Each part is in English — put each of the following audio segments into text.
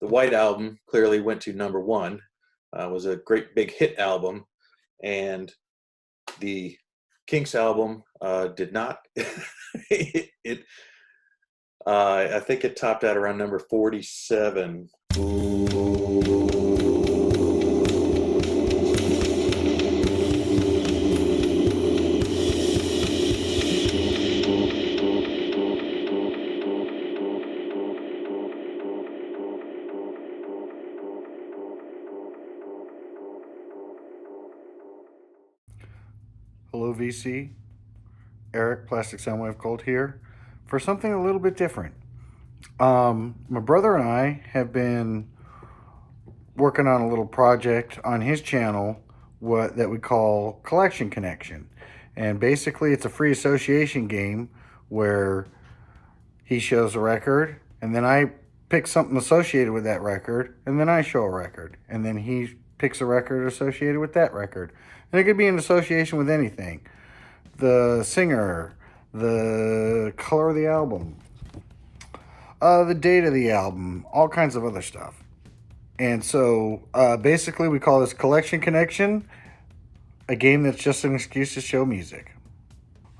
the White Album clearly went to #1. Was a great big hit album, and the Kinks album did not. I think it topped out around number 47. Hello VC, Eric Plastic Soundwave Cold here for something a little bit different. My brother and I have been working on a little project on his channel that we call Collection Connection. And basically it's a free association game where he shows a record and then I pick something associated with that record and then I show a record and then he picks a record associated with that record. And it could be in association with anything. The singer, the color of the album, the date of the album, all kinds of other stuff. And so basically we call this Collection Connection, a game that's just an excuse to show music.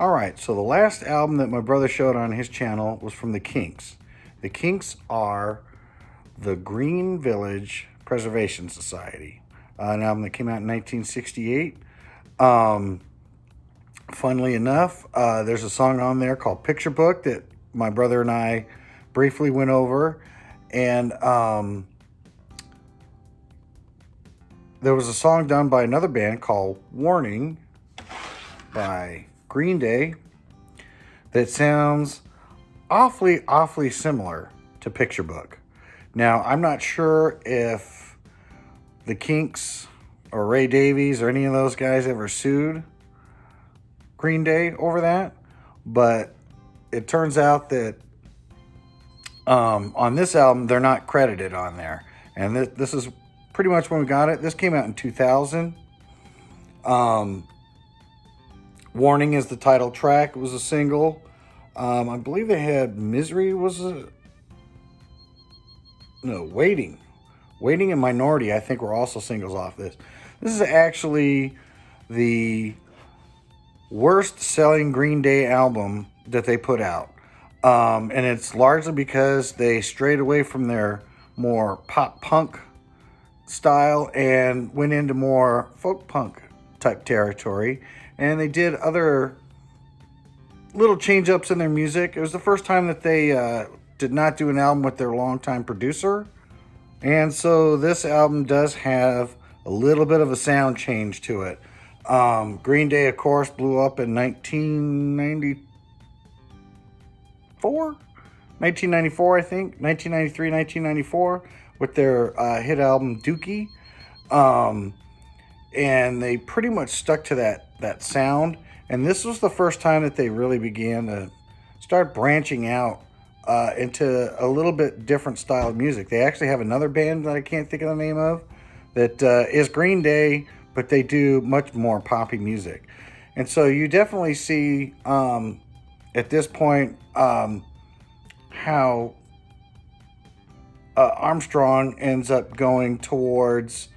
Alright, so the last album that my brother showed on his channel was from the Kinks. The Kinks are the Green Village Preservation Society, an album that came out in 1968. Funnily enough, there's a song on there called Picture Book that my brother and I briefly went over. And there was a song done by another band called Warning by Green Day that sounds awfully similar to Picture Book. Now, I'm not sure if the Kinks or Ray Davies or any of those guys ever sued Green Day over that, but it turns out that on this album they're not credited on there, and this is pretty much when we got it. This came out in 2000. Warning is the title track. It was a single. I believe they had Misery was Waiting and Minority, I think, were also singles off this. This is actually the worst selling Green Day album that they put out. And it's largely because they strayed away from their more pop punk style and went into more folk punk type territory. And they did other little change ups in their music. It was the first time that they did not do an album with their longtime producer. And so this album does have a little bit of a sound change to it. Green Day, of course, blew up in 1994, I think, 1993, 1994, with their hit album Dookie. And they pretty much stuck to that sound. And this was the first time that they really began to start branching out into a little bit different style of music. They actually have another band that I can't think of the name of that is Green Day, but they do much more poppy music. And so you definitely see at this point how Armstrong ends up going towards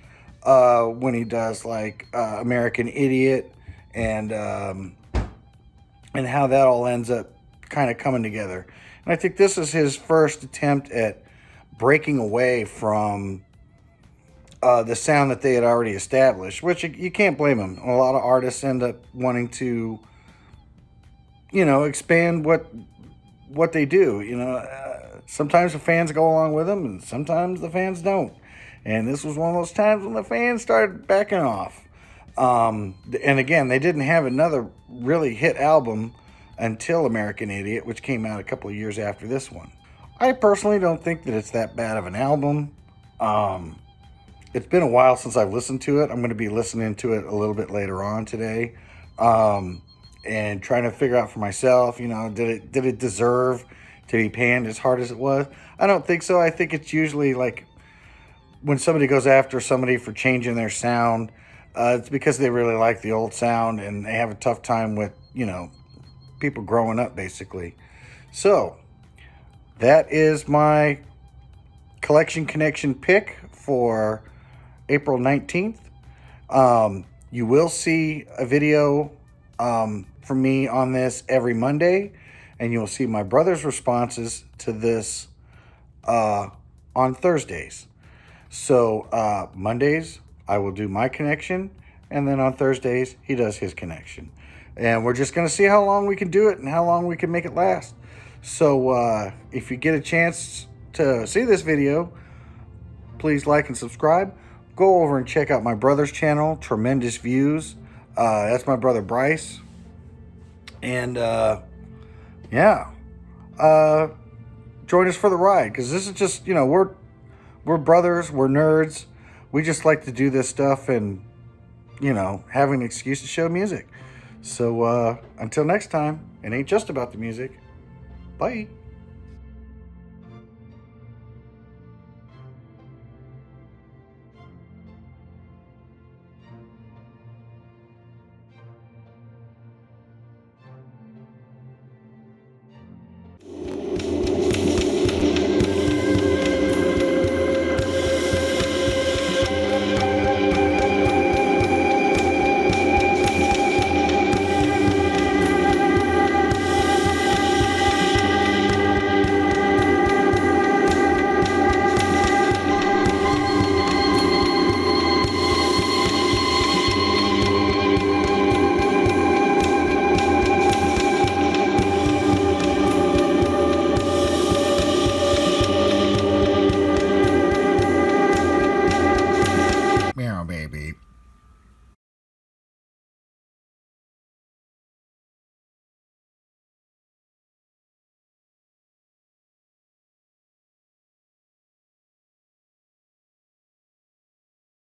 when he does like American Idiot and how that all ends up kind of coming together. And I think this is his first attempt at breaking away from the sound that they had already established, which you can't blame them. A lot of artists end up wanting to, expand what they do. Sometimes the fans go along with them, and sometimes the fans don't. And this was one of those times when the fans started backing off. And again, they didn't have another really hit album until American Idiot, which came out a couple of years after this one. I personally don't think that it's that bad of an album. It's been a while since I've listened to it. I'm going to be listening to it a little bit later on today, and trying to figure out for myself, did it deserve to be panned as hard as it was? I don't think so. I think it's usually like when somebody goes after somebody for changing their sound, it's because they really like the old sound and they have a tough time with, people growing up, basically. So that is my collection connection pick for April 19th. You will see a video from me on this every Monday, and you'll see my brother's responses to this on Thursdays. So Mondays, I will do my connection, and then on Thursdays, he does his connection. And we're just going to see how long we can do it and how long we can make it last. So if you get a chance to see this video, please like and subscribe. Go over and check out my brother's channel, Tremendous Views. That's my brother Bryce. And yeah, join us for the ride, because this is just, you know, we're brothers, we're nerds. We just like to do this stuff and, you know, have an excuse to show music. So until next time, it ain't just about the music. Bye.